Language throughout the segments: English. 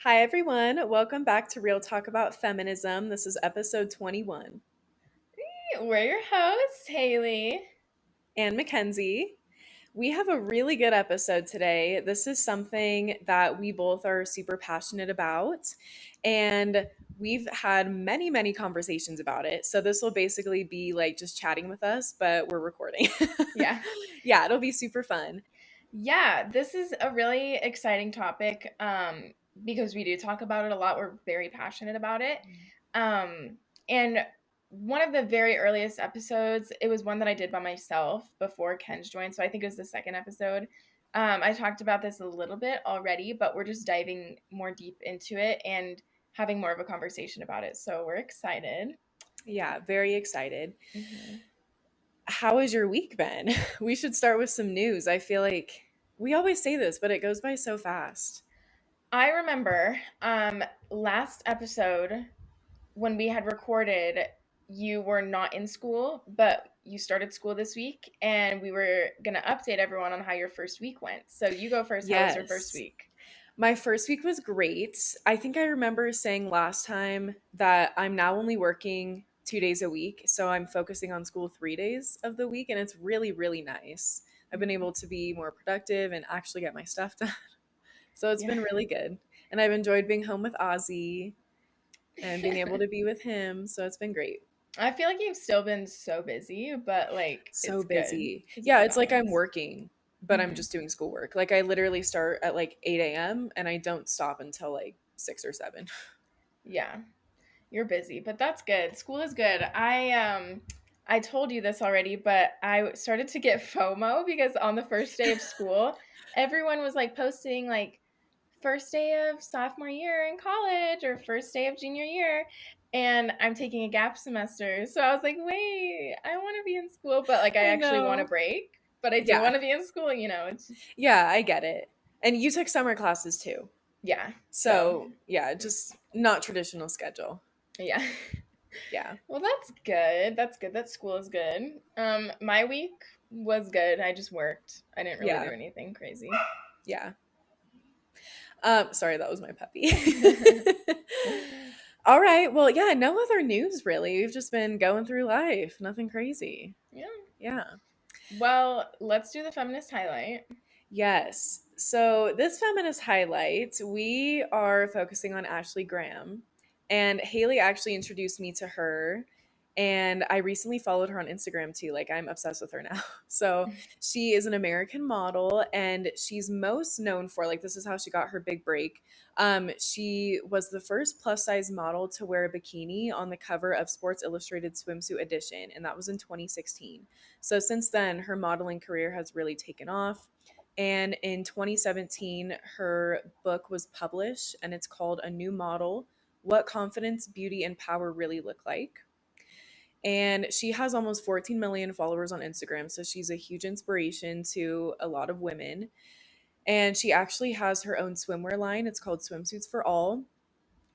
Hi, everyone. Welcome back to Real Talk About Feminism. This is episode 21. We're your hosts, Haley. And Mackenzie. We have a really good episode today. This is something that we both are super passionate about, and we've had many, many conversations about it. So, this will basically be like just chatting with us, but we're recording. Yeah. Yeah, it'll be super fun. Yeah, this is a really exciting topic because we do talk about it a lot. We're very passionate about it. And one of the very earliest episodes, it was one that I did by myself before Ken's joined. So I think it was the second episode. I talked about this a little bit already, but we're just diving more deep into it and having more of a conversation about it. So we're excited. Yeah, very excited. Mhm. How has your week been? We should start with some news. I feel like we always say this, but it goes by so fast. I remember last episode when we had recorded, you were not in school, but you started school this week, and we were going to update everyone on how your first week went. So you go first. How was your first Yes. week? My first week was great. I think I remember saying last time that I'm now only working 2 days a week. So I'm focusing on school 3 days of the week. And it's really, really nice. I've been able to be more productive and actually get my stuff done. So it's Yeah. been really good. And I've enjoyed being home with Ozzy and being able to be with him. So it's been great. I feel like you've still been so busy, but like So it's good busy. because you Yeah, have a it's like I'm balance. working, but I'm Hmm. just doing schoolwork. Like I literally start at like 8 a.m. and I don't stop until like 6 or 7. Yeah. You're busy, but that's good. School is good. I told you this already, but I started to get FOMO because on the first day of school, everyone was like posting like first day of sophomore year in college or first day of junior year, and I'm taking a gap semester. So I was like, "Wait, I want to be in school, but like I I actually want a know. break, but I do Yeah. want to be in school, it's just Yeah, I get it. And you took summer classes too. yeah." So, So, yeah, just not traditional schedule. yeah. Yeah. Well, that's good. That's good. That school is good. My week was good. I just worked. I didn't really do Yeah. anything crazy. Yeah. Sorry, that was my puppy. All right. Well, yeah, no other news really. We've just been going through life. Nothing crazy. Yeah. Yeah. Well, let's do the feminist highlight. Yes. So, this feminist highlight, we are focusing on Ashley Graham. And Haley actually introduced me to her. And I recently followed her on Instagram too. Like, I'm obsessed with her now. So, she is an American model and she's most known for, like, this is how she got her big break. She was the first plus size model to wear a bikini on the cover of Sports Illustrated Swimsuit Edition. And that was in 2016. So, since then, her modeling career has really taken off. And in 2017, her book was published and it's called A New Model: What Confidence, Beauty, and Power Really Look Like. And she has almost 14 million followers on Instagram. So she's a huge inspiration to a lot of women. And she actually has her own swimwear line. It's called Swimsuits for All.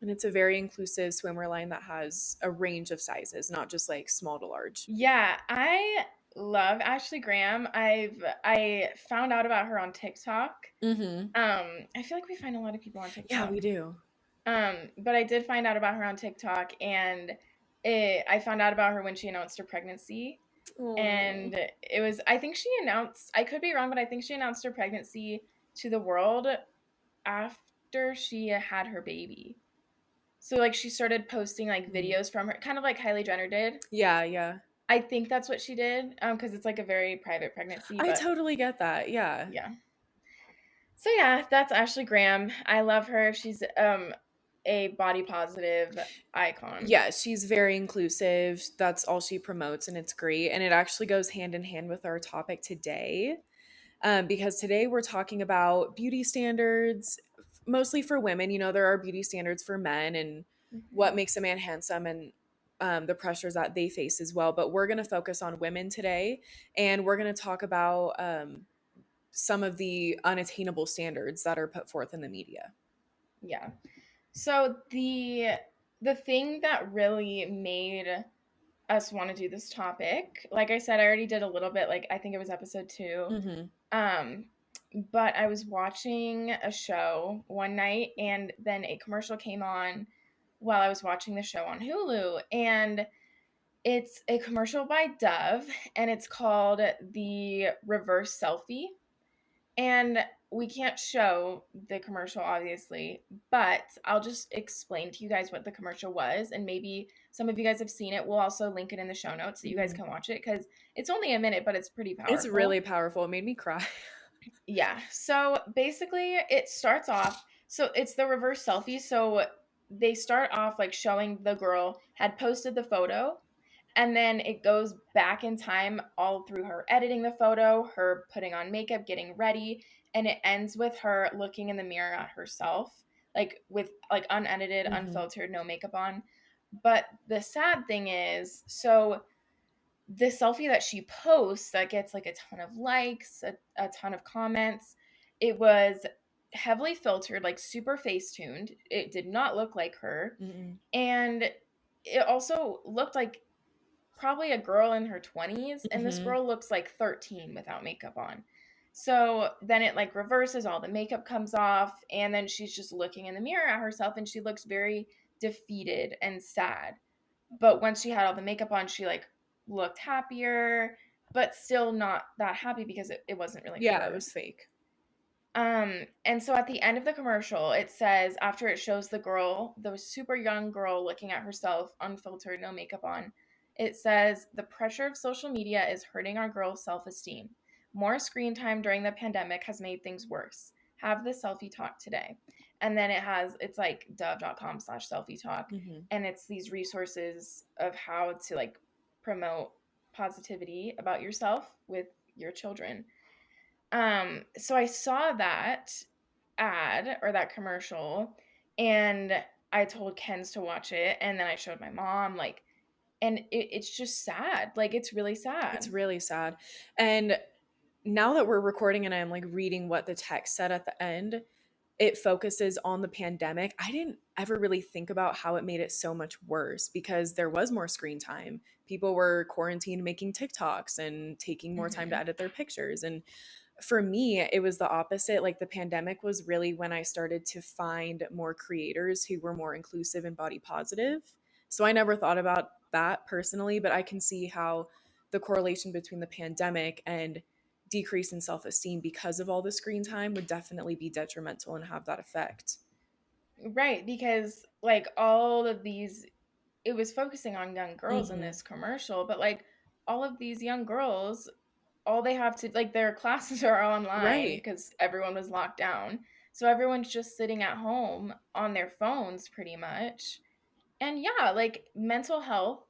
And it's a very inclusive swimwear line that has a range of sizes, not just like small to large. Yeah, I love Ashley Graham. I found out about her on TikTok. Mm-hmm. I feel like we find a lot of people on Yeah, we TikTok. do. But I did find out about her on TikTok, and I found out about her when she announced her pregnancy. Oh, And it was, I think she announced, I could be wrong, but I think she announced her pregnancy to the world after she had her baby. So like she started posting like videos from her, kind of like Kylie Jenner did. yeah, yeah. I think that's what she did, because it's like a very private pregnancy. I But totally get that. Yeah. yeah, so yeah, that's Ashley Graham. I love her. She's a body positive icon. Yeah, she's very inclusive. That's all she promotes, and it's great. And it actually goes hand in hand with our topic today, because today we're talking about beauty standards, mostly for women. You know, there are beauty standards for men and what Hmm. makes a man handsome and the pressures that they face as well. But we're going to focus on women today, and we're going to talk about some of the unattainable standards that are put forth in the media. Yeah. So the thing that really made us want to do this topic, like I said, I already did a little bit. Like I think it was episode 2. Hmm. Um, but I was watching a show one night and then a commercial came on while I was watching the show on Hulu. And it's a commercial by Dove and it's called the Reverse Selfie. And we can't show the commercial, obviously, but I'll just explain to you guys what the commercial was. And maybe some of you guys have seen it. We'll also link it in the show notes so you guys Mhm. can watch it because it's only a minute, but it's pretty It's really powerful. powerful. It made me cry. Yeah. So basically, it starts off. So it's the reverse selfie. So they start off like showing the girl had posted the photo, and then it goes back in time all through her editing the photo, her putting on makeup, getting ready, and it ends with her looking in the mirror at herself, like with like unedited, Mhm. unfiltered, no makeup on. But the sad thing is, so the selfie that she posts that gets like a ton of likes, a ton of comments, it was heavily filtered, like super face tuned. It did not look like her. Mm-mm. And it also looked like probably a girl in her 20s. And this Mhm. girl looks like 13 without makeup on. So then it like reverses, all the makeup comes off. And then she's just looking in the mirror at herself and she looks very defeated and sad. But once she had all the makeup on, she like looked happier, but still not that happy because it wasn't really Yeah, it her. was fake. And so at the end of the commercial, it says after it shows the girl, the super young girl looking at herself, unfiltered, no makeup on, it says the pressure of social media is hurting our girls' self-esteem. More screen time during the pandemic has made things worse. Have the selfie talk today. And then it's like dove.com/selfie talk. Mhm. And it's these resources of how to like promote positivity about yourself with your children. So I saw that ad or that commercial and I told Ken's to watch it and then I showed my mom like and it's just sad. Like it's really It's sad. really sad. And now that we're recording and I'm like reading what the text said at the end, it focuses on the pandemic. I didn't ever really think about how it made it so much worse because there was more screen time. People were quarantined making TikToks and taking more time to Mhm. edit their pictures. And for me, it was the opposite. Like the pandemic was really when I started to find more creators who were more inclusive and body positive. So I never thought about that personally, but I can see how the correlation between the pandemic and decrease in self esteem because of all the screen time would definitely be detrimental and have that effect. Right, because like all of these it was focusing on young girls in Hmm. this commercial, but like all of these young girls all they have to like their classes are online Right. because everyone was locked down. So everyone's just sitting at home on their phones pretty much. And yeah, like mental health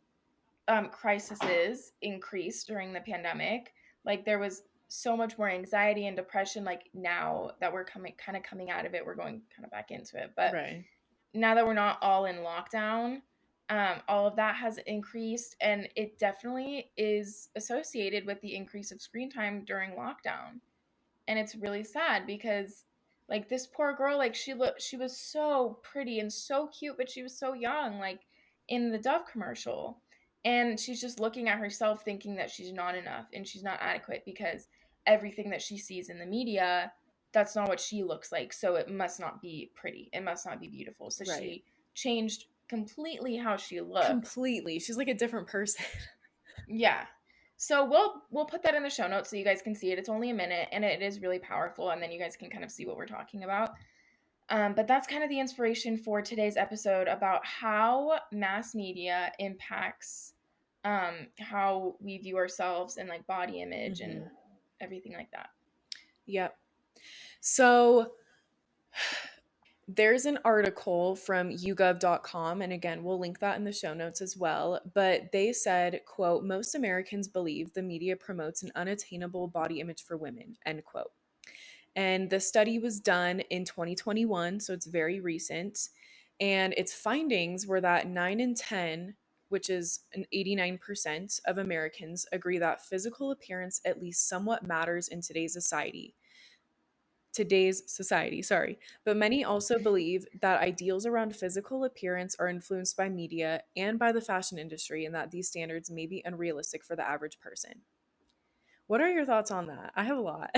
crises increased during the pandemic. Like there was so much more anxiety and depression. Like now that we're coming out of it, we're going kind of back into it. But Right. now that we're not all in lockdown, all of that has increased, and it definitely is associated with the increase of screen time during lockdown. And it's really sad because like this poor girl, like she was so pretty and so cute, but she was so young, like in the Dove commercial. And she's just looking at herself thinking that she's not enough and she's not adequate because everything that she sees in the media, that's not what she looks like. So it must not be pretty. It must not be beautiful. So Right. she changed completely how she looked. Completely. She's like a different person. Yeah. So we'll put that in the show notes so you guys can see it. It's only a minute and it is really powerful, and then you guys can kind of see what we're talking about. But that's kind of the inspiration for today's episode about how mass media impacts how we view ourselves and like body image and Hmm. everything like that. Yep. So there's an article from yougov.com, and again, we'll link that in the show notes as well, but they said, quote, most Americans believe the media promotes an unattainable body image for women, end quote. And the study was done in 2021, so it's very recent. And its findings were that 9 in 10, which is an 89% of Americans, agree that physical appearance at least somewhat matters in today's society, sorry. But many also believe that ideals around physical appearance are influenced by media and by the fashion industry, and that these standards may be unrealistic for the average person. What are your thoughts on that? I have a lot.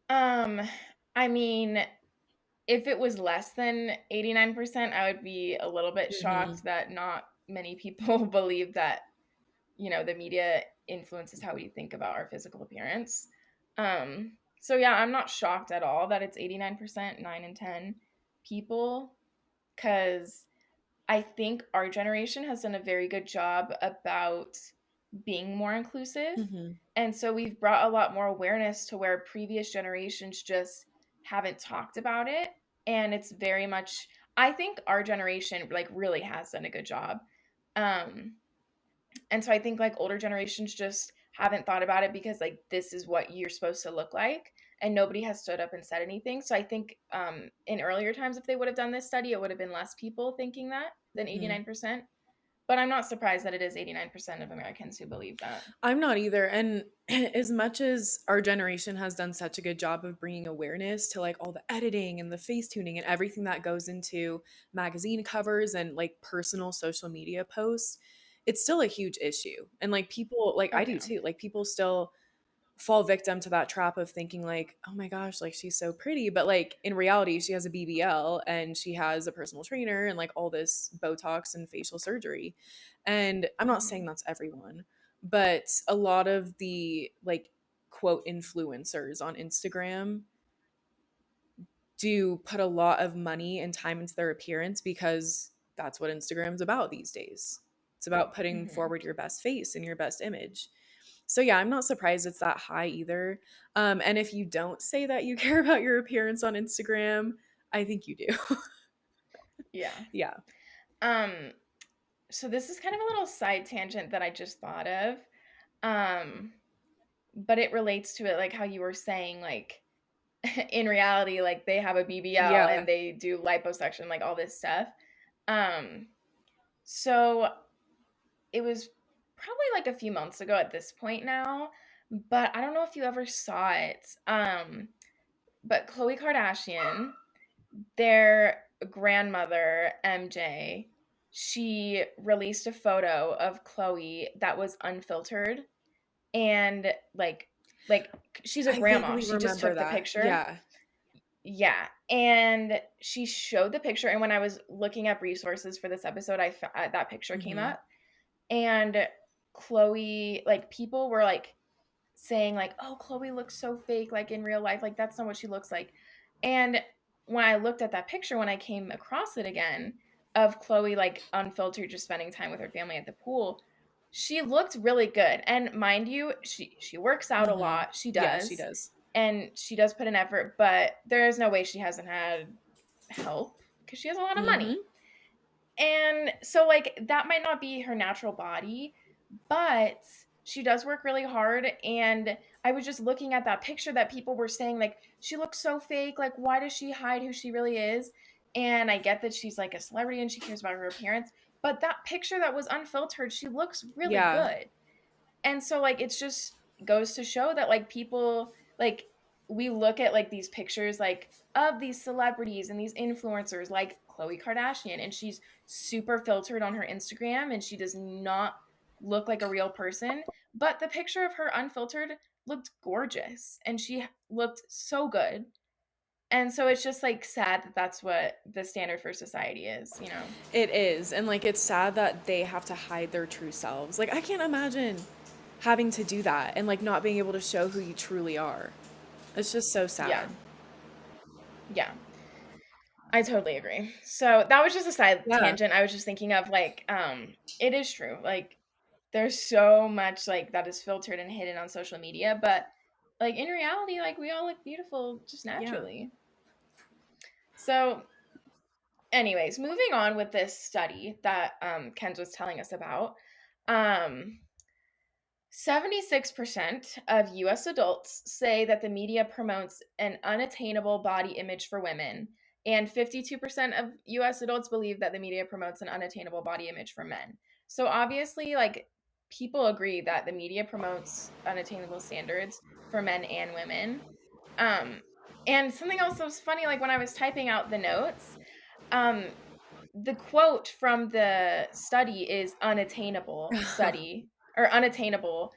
Um, I mean, if it was less than 89%, I would be a little bit Hmm. shocked that not many people believe that, the media influences how we think about our physical appearance. So yeah, I'm not shocked at all that it's 89%, 9 and 10 people, cuz I think our generation has done a very good job about being more inclusive. Hmm. And so we've brought a lot more awareness to where previous generations just haven't talked about it. And it's very much, I think our generation like really has done a good job. Um, and so I think like older generations just haven't thought about it because like this is what you're supposed to look like. And nobody has stood up and said anything. So I think in earlier times, if they would have done this study, it would have been less people thinking that than Hmm. 89%. But I'm not surprised that it is 89% of Americans who believe that. I'm not either. And as much as our generation has done such a good job of bringing awareness to like all the editing and the face tuning and everything that goes into magazine covers and like personal social media posts, it's still a huge issue. And like people, like Oh, I do yeah. too, like people still fall victim to that trap of thinking like, oh my gosh, like she's so pretty, but like in reality she has a BBL and she has a personal trainer and like all this Botox and facial surgery. And I'm not saying Hmm. that's everyone, but a lot of the like quote influencers on Instagram do put a lot of money and time into their appearance because that's what Instagram's about these days. It's about putting Hmm. forward your best face and your best image. So yeah, I'm not surprised it's that high either. And if you don't say that you care about your appearance on Instagram, I think you do. Yeah. Yeah. Um, so this is kind of a little side tangent that I just thought of. Um, but it relates to it like how you were saying, like in reality, like they have a BBL Yeah. and they do liposuction, like all this stuff. Um, so it was probably like a few months ago at this point now, but I don't know if you ever saw it. But Khloe Kardashian, their grandmother, MJ, she released a photo of Khloe that was unfiltered and like she's a I grandma. vaguely She just remember took the that. picture. Yeah. Yeah, and she showed the picture, and when I was looking up resources for this episode, that picture came Hmm. up, and Khloe, like people were like saying like, "Oh, Khloe looks so fake like in real life. Like that's not what she looks like." And when I looked at that picture when I came across it again of Khloe like unfiltered just spending time with her family at the pool, she looked really good. And mind you, she works out a Hmm. lot. She Yeah, she does. does. And she does put an effort, but there is no way she hasn't had help because she has a lot of Hmm. money. And so like that might not be her natural body, but she does work really hard. And I was just looking at that picture that people were saying like she looks so fake, like why does she hide who she really is? And I get that she's like a celebrity and she cares about her appearance, but that picture that was unfiltered, she looks really Yeah. good. And so like it's just goes to show that like people like we look at like these pictures like of these celebrities and these influencers like Khloe Kardashian, and she's super filtered on her Instagram and she does not look like a real person, but the picture of her unfiltered looked gorgeous and she looked so good. And so it's just like sad that that's what the standard for society is. It is. And like it's sad that they have to hide their true selves. Like I can't imagine having to do that and like not being able to show who you truly are. It's just so sad. Yeah. Yeah. I totally agree. So that was just a side Yeah. tangent. I was just thinking of like, it is true. Like, there's so much like that is filtered and hidden on social media, but like in reality, like we all look beautiful just Yeah. naturally. So, anyways, moving on with this study that Ken's was telling us about. Um, 76% of US adults say that the media promotes an unattainable body image for women, and 52% of US adults believe that the media promotes an unattainable body image for men. So obviously, like people agree that the media promotes unattainable standards for men and women. Um, and something else that was funny, like when I was typing out the notes, um, the quote from the study is unattainable study or unattainable,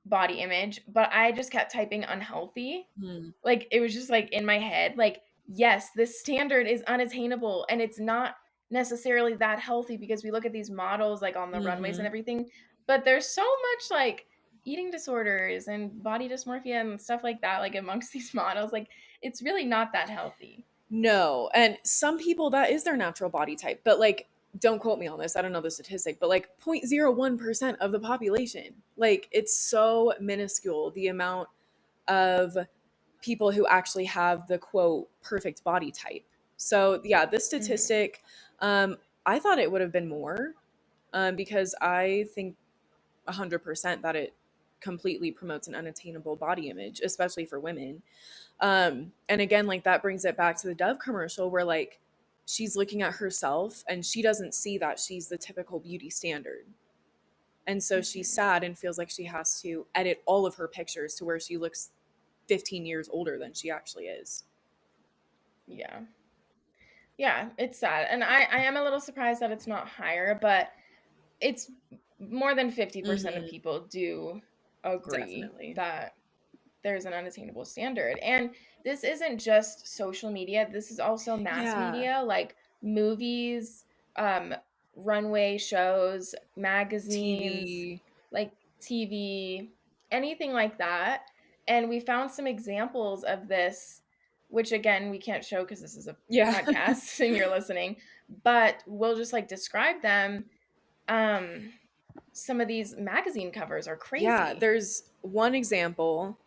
body image, but I just kept typing unhealthy. Mm. Like, it was just, like, in my head, like, yes, this standard is unattainable, and it's not necessarily that healthy because we look at these models, like, on the runways and Mhm. everything, but there's so much, like, eating disorders and body dysmorphia and stuff like that, like, amongst these models, like, it's really not that healthy. No, and some people that is their natural body type, but like don't quote me on this. I don't know the statistic, but like 0.01% of the population. Like it's so minuscule the amount of people who actually have the quote perfect body type. So yeah, this Mhm. statistic, I thought it would have been more, because I think 100% that it completely promotes an unattainable body image, especially for women. And again, like that brings it back to the Dove commercial where like she's looking at herself and she doesn't see that she's the typical beauty standard. And so she's Mhm. sad and feels like she has to edit all of her pictures to where she looks 15 years older than she actually is. Yeah. Yeah, it's sad, and I am a little surprised that it's not higher, but it's more than 50% of Hmm. people do agree Definitely. that there's an unattainable standard. And this isn't just social media, this is also mass Yeah. media, like movies, um, runway shows, magazines, TV. like TV, anything like that. And we found some examples of this, which again, we can't show because this is a Yeah. podcast and you're listening, but we'll just like describe them. Um, some of these magazine covers are Yeah. crazy. There's one example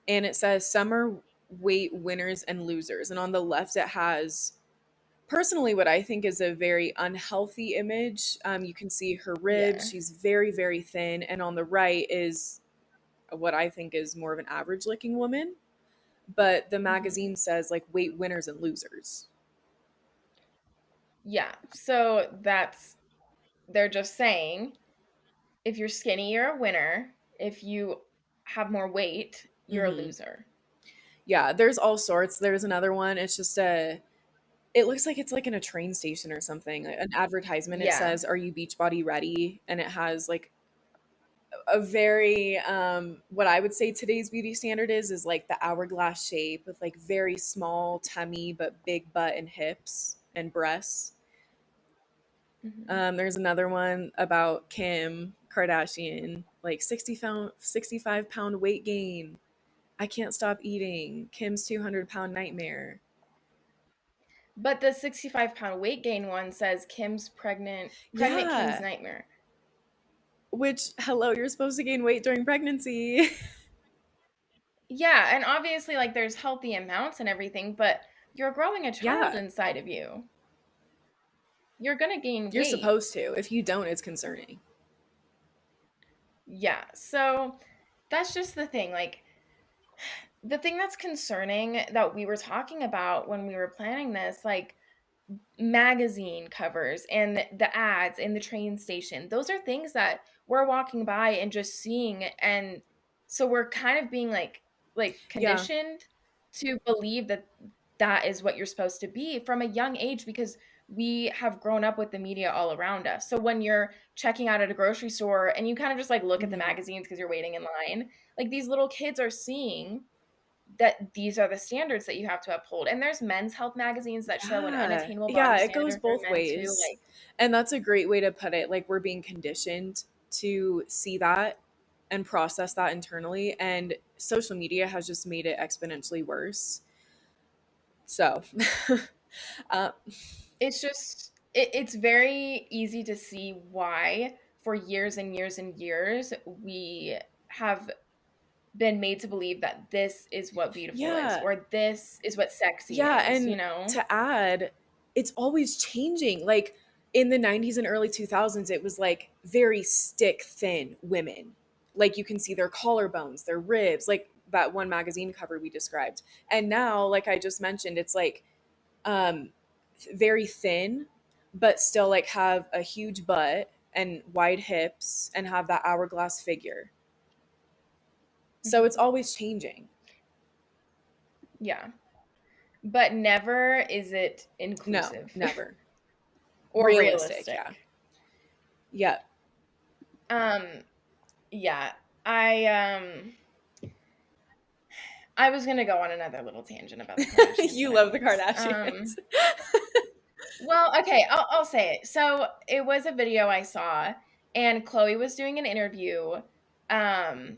and it says summer weight winners and losers. And on the left, it has personally what I think is a very unhealthy image. You can see her ribs. Yeah. She's very, very thin. And on the right is what I think is more of an average looking woman. But the Mhm. magazine says like weight winners and losers. Yeah. So that's they're just saying if you're skinny, you're a winner. If you have more weight, you're a Hmm. loser. Yeah, there's all sorts. There's another one. It's just it looks like it's like in a train station or something. An advertisement. It Yeah. says, "Are you Beachbody ready?" And it has like a very what I would say today's beauty standard is like the hourglass shape with like very small tummy but big butt and hips and breasts. Mhm. There's another one about Kim Kardashian, like 65 pound weight gain. I can't stop eating. Kim's 200-pound nightmare. But the 65-pound weight gain one says Kim's pregnant Kim's Yeah, nightmare. which hello, you're supposed to gain weight during pregnancy. Yeah, and obviously like there's healthy amounts and everything, but you're growing a child Yeah, inside of you. You're going to gain you're weight. supposed to. If you don't, it's concerning. Yeah. So that's just the thing. Like the thing that's concerning that we were talking about when we were planning this, like magazine covers and the ads in the train station, those are things that we're walking by and just seeing, and so we're kind of being like Yeah. conditioned to believe that that is what you're supposed to be from a young age because we have grown up with the media all around us. So when you're checking out at a grocery store and you kind of just like look at the Hmm. magazines because you're waiting in line, like these little kids are seeing that these are the standards that you have to uphold. And there's men's health magazines that show an Yeah. unattainable Yeah, body it goes standard for both men too. ways. Like, And that's a great way to put it. Like we're being conditioned to see that and process that internally. And social media has just made it exponentially worse. So, uh, it's just it's very easy to see why for years and years and years we have been made to believe that this is what beautiful is yeah. or this is what sexy Yeah, is, you and know? to add, it's always changing. Like in the 90s and early 2000s, it was like very stick thin women. Like you can see their collarbones, their ribs, like that one magazine cover we described. And now, like I just mentioned, it's like um very thin, but still like have a huge butt and wide hips and have that hourglass figure. So it's Mhm. always changing. Yeah. But never is it No, inclusive never. or Realistic, yeah. realistic. Yeah. Um yeah. I I was gonna go on another little tangent about the Kardashians, You but I love the won't. Kardashians. Well, okay, I'll say it. So it was a video I saw, and Chloe was doing an interview. Um,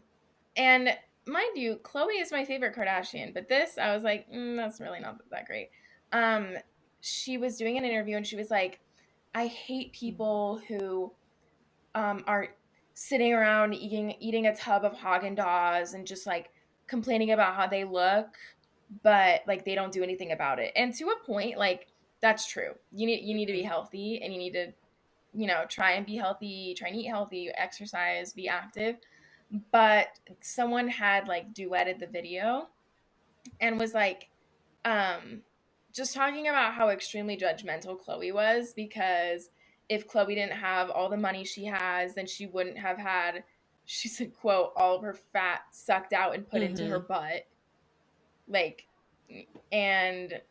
and mind you, Chloe is my favorite Kardashian, but this I was like, that's really not that great. Um, she was doing an interview, and she was like, I hate people who are sitting around eating a tub of Haagen Dazs and just like complaining about how they look, but like they don't do anything about it. And to a point, like that's true. You need to be Mhm. healthy, and you need to try and be healthy, try and eat healthy, exercise, be active. But someone had like duetted the video and was like, um, just talking about how extremely judgmental Chloe was, because if Chloe didn't have all the money she has, then she wouldn't have had, she said, quote, all of her fat sucked out and put into her Mhm. butt. Like, and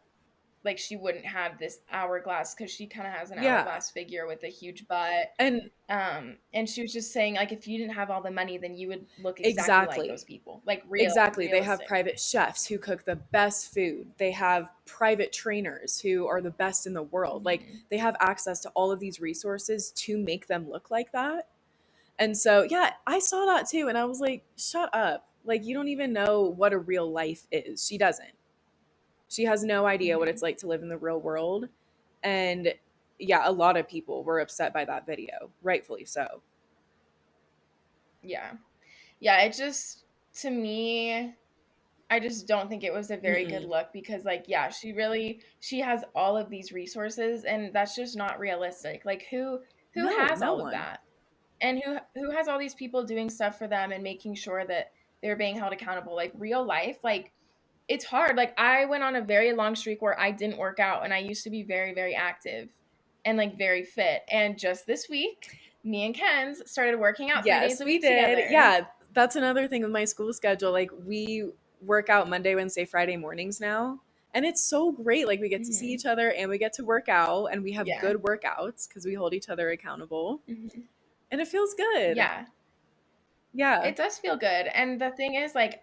like she wouldn't have this hourglass, because she kind of has an Yeah. hourglass figure with a huge butt. And And she was just saying, like, if you didn't have all the money, then you would look exactly like those exactly. people. Like Exactly. They have realistic. private chefs who cook the best food. They have private trainers who are the best in the world. Like Hmm. they have access to all of these resources to make them look like that. And so, yeah, I saw that too. And I was like, shut up. Like, you don't even know what a real life is. She doesn't. She has no idea what it's Hmm. like to live in the real world. And yeah, a lot of people were upset by that video, rightfully so. Yeah. Yeah. It just, to me, I just don't think it was a very good Mm-mm. look, because, like, yeah, she has all of these resources, and that's just not realistic. Like, who No, has no all of one. that? And who has all these people doing stuff for them and making sure that they're being held accountable? Like, real life, like, it's hard. Like, I went on a very long streak where I didn't work out, and I used to be very, very active and like very fit. And just this week, me and Ken's started working out 3 days Yes, a we week did. together. Yeah, that's another thing with my school schedule. Like, we work out Monday, Wednesday, Friday mornings now. And it's so great. Like, we get to see Hmm. each other and we get to work out and we have Yeah. good workouts because we hold each other accountable. Hmm. And it feels good. Yeah. Yeah, It does feel good. And the thing is, like,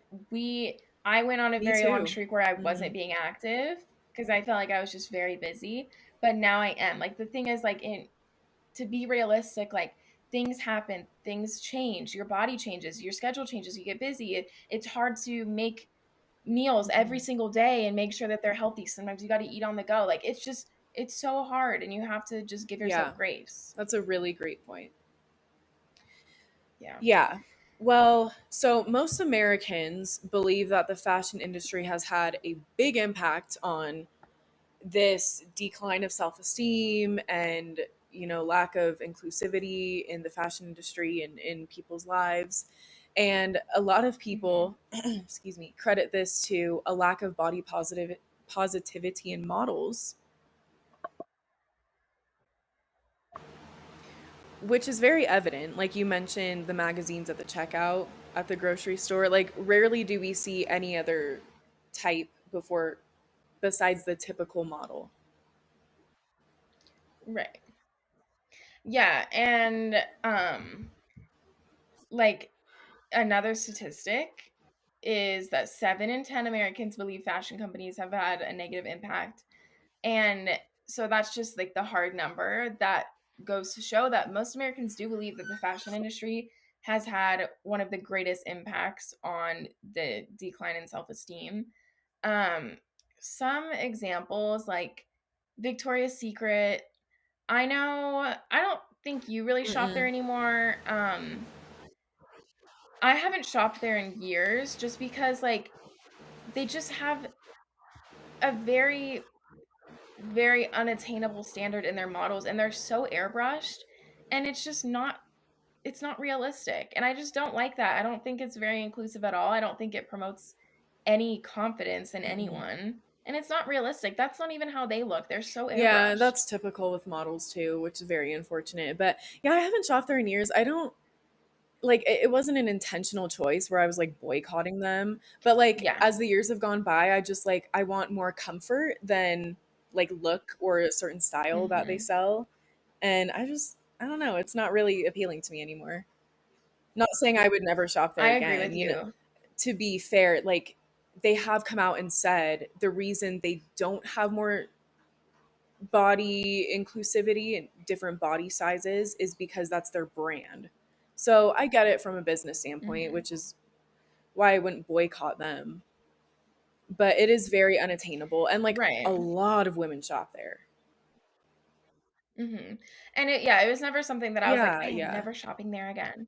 I went on a me very long too. streak where I Hmm. wasn't being active because I felt like I was just very busy. But now I am. Like, the thing is, like, to be realistic, like, things happen, things change, your body changes, your schedule changes, you get busy. It's hard to make meals every Hmm. single day and make sure that they're healthy. Sometimes you got to eat on the go. Like, it's so hard, and you have to just give yourself Yeah, grace. that's a really great point. Yeah. Yeah. Well, so most Americans believe that the fashion industry has had a big impact on this decline of self-esteem and lack of inclusivity in the fashion industry and in people's lives, and a lot of Hmm. people excuse me, credit this to a lack of body positivity in models, which is very evident. Like you mentioned, the magazines at the checkout at the grocery store, like rarely do we see any other type before besides the typical model. Right. Yeah. And like, another statistic is that 7 in 10 Americans believe fashion companies have had a negative impact. And so that's just like the hard number that goes to show that most Americans do believe that the fashion industry has had one of the greatest impacts on the decline in self-esteem. Um, some examples, like Victoria's Secret. I know I don't think you really shop there Mm-mm. anymore. I haven't shopped there in years, just because, like, they just have a very, very unattainable standard in their models, and they're so airbrushed, and it's not realistic. And I just don't like that. I don't think it's very inclusive at all. I don't think it promotes any confidence in Mm-mm. anyone. And it's not realistic. That's not even how they look. They're so Yeah, airbrushed. that's typical with models too, which is very unfortunate. But yeah, I haven't shopped there in years. I don't like it wasn't an intentional choice where I was like boycotting them. But like Yeah. as the years have gone by, I just like I want more comfort than like look or a certain style that they Hmm. sell. And I don't know, it's not really appealing to me anymore. Not saying I would never shop there I agree again, with you know. you. To be fair, like they have come out and said the reason they don't have more body inclusivity and different body sizes is because that's their brand. So I get it from a business standpoint, Hmm. which is why I wouldn't boycott them. But it is very unattainable and like a Right. lot of women shop there. Hmm. And yeah, it was never something that I was like, Yeah, I am yeah. never shopping there again.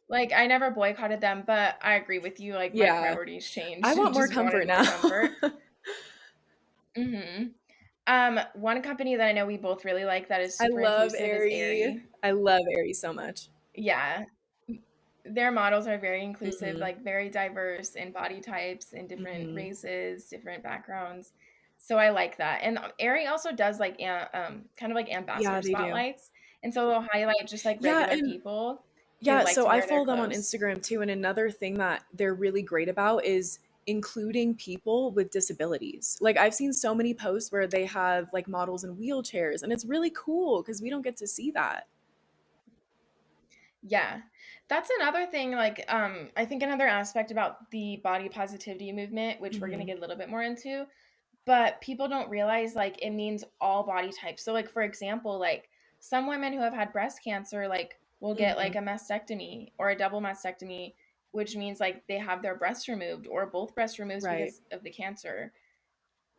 Like, I never boycotted them, but I agree with you. Like, my Yeah. priorities I changed and want more just wanted comfort more now. comfort. Hmm. One company that I know we both really like that is I super love inclusive is Aerie. Aerie. I love Aerie so much. Yeah. Their models are very inclusive, Mhm. like very diverse in body types, in different Mhm. races, different backgrounds. So I like that. And Aerie also does like kind of like Yeah, ambassador they do. spotlights. And so they'll highlight just like Yeah, regular and people who yeah, like so to I wear their follow them on clothes. Instagram too, and another thing that they're really great about is including people with disabilities. Like I've seen so many posts where they have like models in wheelchairs, and it's really cool because we don't get to see that. Yeah. That's another thing like I think another aspect about the body positivity movement, which we're going to Hmm. get a little bit more into, but people don't realize like it means all body types. So like for example, like some women who have had breast cancer like will get Hmm. like a mastectomy or a double mastectomy, which means like they have their breasts removed or both breasts removed Right, because of the cancer.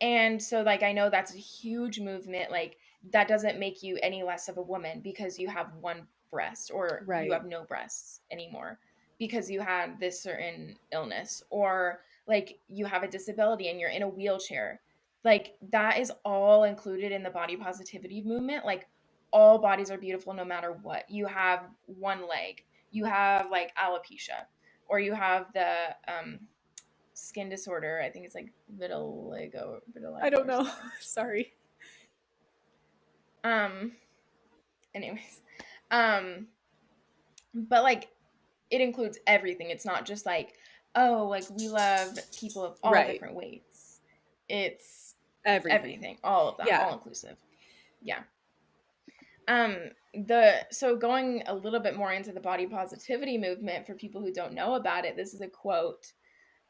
And so like I know that's a huge movement. Like that doesn't make you any less of a woman because you have one breast or you right, have no breasts anymore because you had this certain illness or like you have a disability and you're in a wheelchair. Like that is all included in the body positivity movement. Like all bodies are beautiful no matter what. You have one leg, you have like alopecia, or you have the skin disorder. I think it's like I vitiligo don't or know. something. Sorry. Um, anyways, um, but like it includes everything. It's not just like, oh, like we love people of all Right, different weights. It's everything. everything, all of that, Yeah. all inclusive. Yeah. The so going a little bit more into the body positivity movement for people who don't know about it, this is a quote.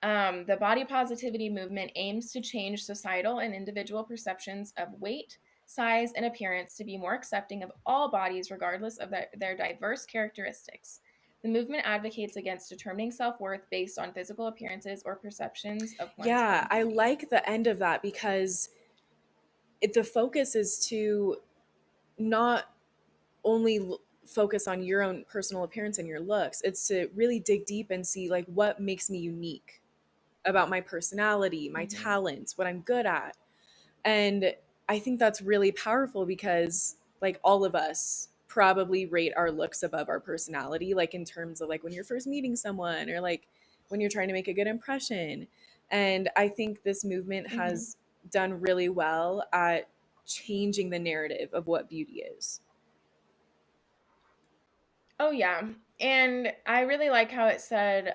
The body positivity movement aims to change societal and individual perceptions of weight, size, and appearance to be more accepting of all bodies, regardless of their diverse characteristics. The movement advocates against determining self worth based on physical appearances or perceptions of one's Yeah, own I beauty. like the end of that because the focus is to not only focus on your own personal appearance and your looks. It's to really dig deep and see like what makes me unique about my personality, my Hmm. talents, what I'm good at. And I think that's really powerful because like all of us probably rate our looks above our personality, like in terms of like when you're first meeting someone or like when you're trying to make a good impression. And I think this movement Hmm. has done really well at changing the narrative of what beauty is. Oh, yeah. And I really like how it said,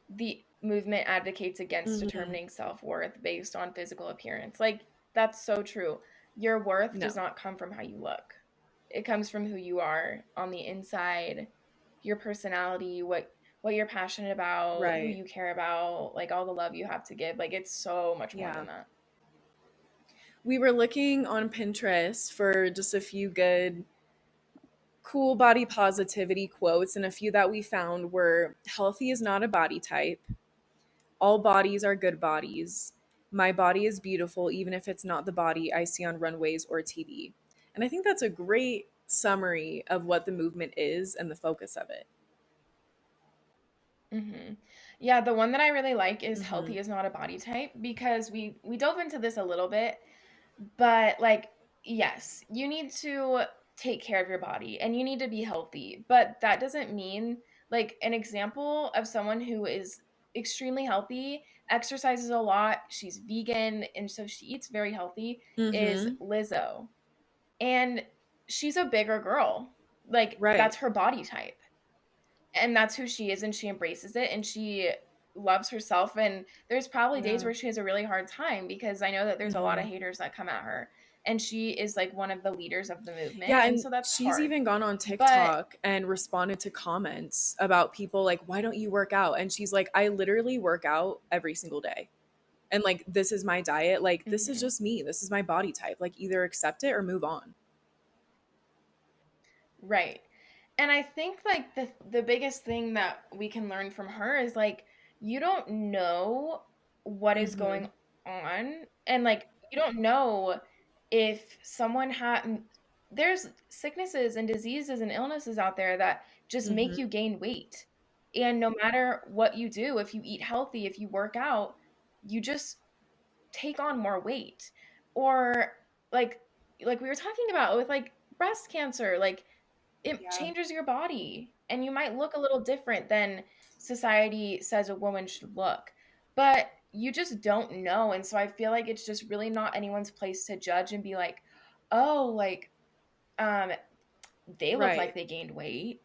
the movement advocates against Hmm. determining self-worth based on physical appearance. Like that's so true. Your worth No, does not come from how you look. It comes from who you are on the inside, your personality, what you're passionate about, who right. you care about, like all the love you have to give. Like it's so much more Yeah. than that. We were looking on Pinterest for just a few good cool body positivity quotes, and a few that we found were healthy is not a body type. All bodies are good bodies. My body is beautiful, even if it's not the body I see on runways or TV. And I think that's a great summary of what the movement is and the focus of it. Hmm. Yeah, the one that I really like is Hmm. healthy is not a body type because we dove into this a little bit. But like, yes, you need to take care of your body and you need to be healthy. But that doesn't mean like an example of someone who is extremely healthy, exercises a lot, she's vegan, and so she eats very healthy is Hmm. Lizzo. And she's a bigger girl. Like Right. that's her body type. And that's who she is and she embraces it and she loves herself, and there's probably days Yeah. where she has a really hard time because I know that there's a lot of Mhm. haters that come at her, and she is like one of the leaders of the Yeah, movement, and and so that's she's hard. even gone on But TikTok and responded to comments about people like, "Why don't you work out?" And she's like, "I literally work out every single day. And like this is my diet. Like this is mhm. just me. This is my body type. Like either accept it or move on." Right. And I think like the biggest thing that we can learn from her is like you don't know what is going Mhm. on, and like you don't know if someone had there's sicknesses and diseases and illnesses out there that just make Mhm. you gain weight. And no matter what you do, if you eat healthy, if you work out, you just take on more weight. Or like like we were talking about with like breast cancer, like it Yeah. changes your body and you might look a little different than society says a woman should look. But you just don't know. And so I feel like it's just really not anyone's place to judge and be like, "Oh, like um they look like Right. they gained weight."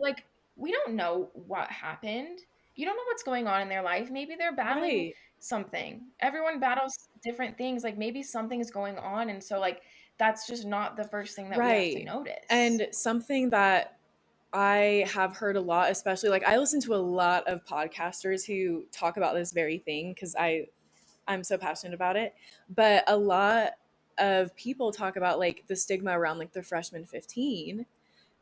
Like we don't know what happened. You don't know what's going on in their life. Maybe they're battling Right. something. Everyone battles different things. Like maybe something's going on, and so like that's just not the first thing that we have to Right. notice. And something that I have heard a lot, especially like I listen to a lot of podcasters who talk about this very thing because I'm so passionate about it. But a lot of people talk about like the stigma around like the freshman 15.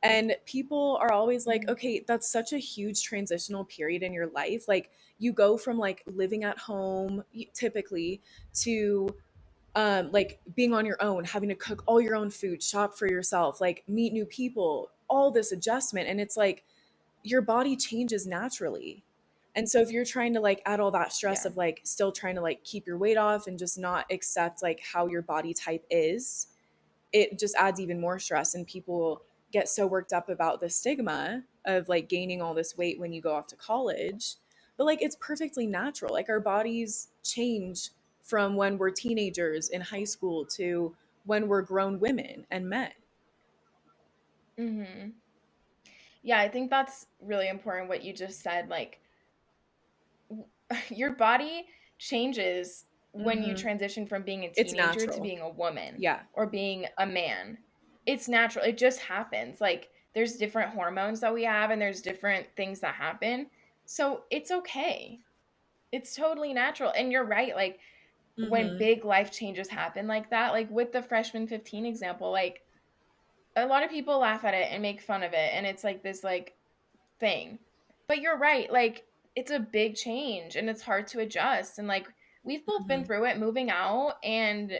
And people are always like, Mhm. okay, that's such a huge transitional period in your life. Like you go from like living at home typically to like being on your own, having to cook all your own food, shop for yourself, like meet new people, all this adjustment. And it's like your body changes naturally. And so if you're trying to like add all that stress Yeah. of like still trying to like keep your weight off and just not accept like how your body type is, it just adds even more stress. And people get so worked up about the stigma of like gaining all this weight when you go off to college. But like it's perfectly natural. Like our bodies change from when we're teenagers in high school to when we're grown women and men. Mhm. Yeah, I think that's really important what you just said. Like your body changes when you Hmm. transition from being a It's teenager to natural. being a woman Yeah. or being a man. It's natural. It just happens. Like there's different hormones that we have and there's different things that happen. So it's okay. It's totally natural. And you're right. Like when Hmm. big life changes happen like that, like with the freshman 15 example, like a lot of people laugh at it and make fun of it. And it's like this like thing. But you're right, like it's a big change and it's hard to adjust, and like we've both been Hmm. through it, moving out and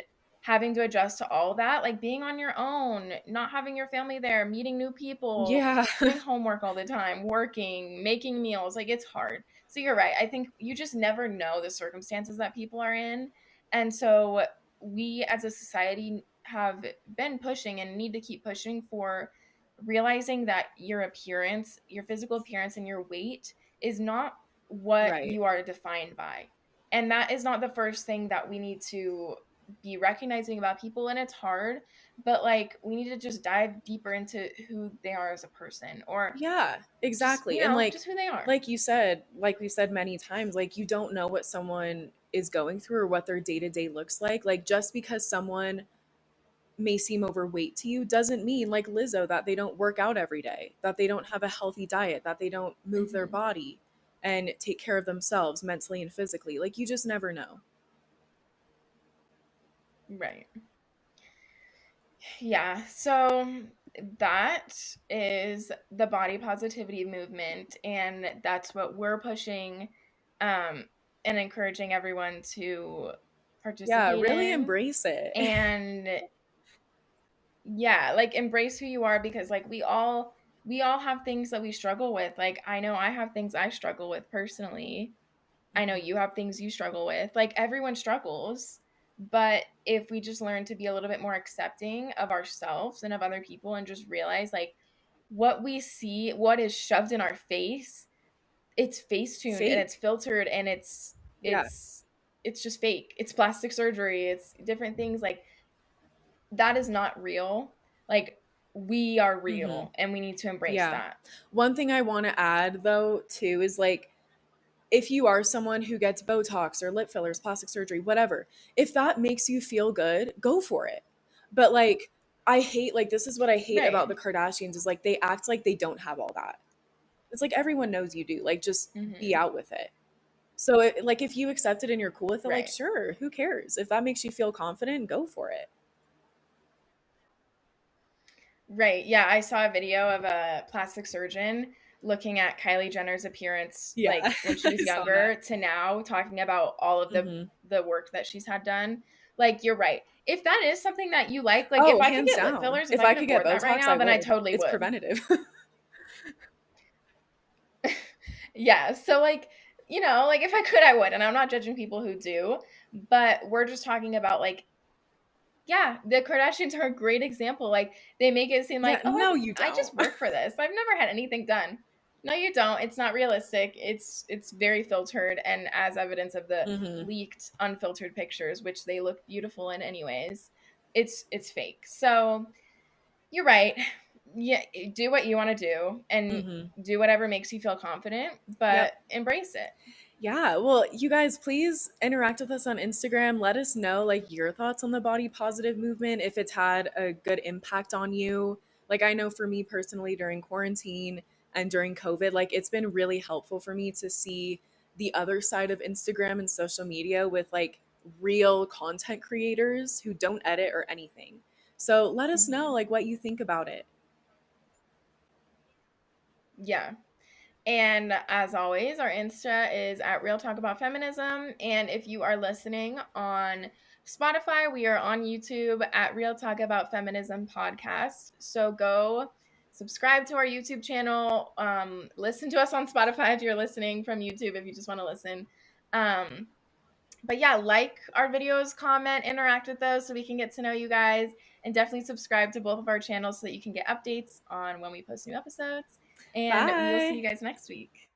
having to adjust to all that, like being on your own, not having your family there, meeting new people, Yeah. doing homework all the time, working, making meals, like it's hard. So you're right. I think you just never know the circumstances that people are in. And so we as a society have been pushing and need to keep pushing for realizing that your appearance, your physical appearance, and your weight is not what Right. you are defined by. And that is not the first thing that we need to be recognizing about people. And it's hard, but like we need to just dive deeper into who they are as a person, or Yeah, just, exactly. And just who they are. like you said, like we said many times, like you don't know what someone is going through or what their day-to-day looks like. Like just because someone may seem overweight to you doesn't mean like Lizzo that they don't work out every day, that they don't have a healthy diet, that they don't move their Hmm. body and take care of themselves mentally and physically. Like you just never know. Right. Yeah. So that is the body positivity movement, and that's what we're pushing um and encouraging everyone to Yeah, participate really in. embrace it. And yeah, like embrace who you are, because like we all have things that we struggle with. Like I know I have things I struggle with personally. I know you have things you struggle with. Like everyone struggles. But if we just learn to be a little bit more accepting of ourselves and of other people and just realize like what we see, what is shoved in our face, it's face tuned and it's Fake. filtered and Yeah. it's just fake. It's plastic surgery. It's different things, like that is not real. Like we are Hmm. real and we need to embrace Yeah. that. One thing I want to add though too is like if you are someone who gets Botox or lip fillers, plastic surgery, whatever, if that makes you feel good, go for it. But like, I hate, like, this is what I hate about Right. the Kardashians is like they act like they don't have all that. It's like everyone knows you do. Like, just be Mhm. out with it. So, like, if you accept it and you're cool with it, like, Right. sure, who cares? If that makes you feel confident, go for it. Right. Yeah, I saw a video of a plastic surgeon looking at Kylie Jenner's appearance Yeah, like when she I was saw that. younger to now talking about all of Hmm. the work that she's had done. Like you're right. If that is something that you like if Oh, I could hands get lip down. fillers, if If I I could could get afford that right Botox, now, I then I would. totally It's would. preventative. Yeah, so like if I could I would, and I'm not judging people who do, but we're just talking about like yeah, the Kardashians are a great example. Like they make it seem Yeah, like, "Oh, no, you I don't. just work for this. I've never had anything done." No, you don't. It's not realistic. It's very filtered and as evidence of the Hmm. leaked unfiltered pictures, which they look beautiful in anyways. It's fake. So, you're right. Yeah, do what you want to do and Hmm. do whatever makes you feel confident, but Yep. embrace it. Yeah, well, you guys, please interact with us on Instagram. Let us know like your thoughts on the body positive movement, if it's had a good impact on you. Like I know for me personally during quarantine and during COVID, like it's been really helpful for me to see the other side of Instagram and social media with like real content creators who don't edit or anything. So let us know Mhm. like what you think about it. Yeah. And as always, our Insta is at Real Talk About Feminism. And if you are listening on Spotify, we are on YouTube at Real Talk About Feminism podcast. So go subscribe to our YouTube channel. Listen to us on Spotify if you're listening from YouTube, if you just want to listen. Um, but yeah, like our videos, comment, interact with those so we can get to know you guys. And definitely subscribe to both of our channels so that you can get updates on when we post new episodes. And we will see Bye. you guys next week.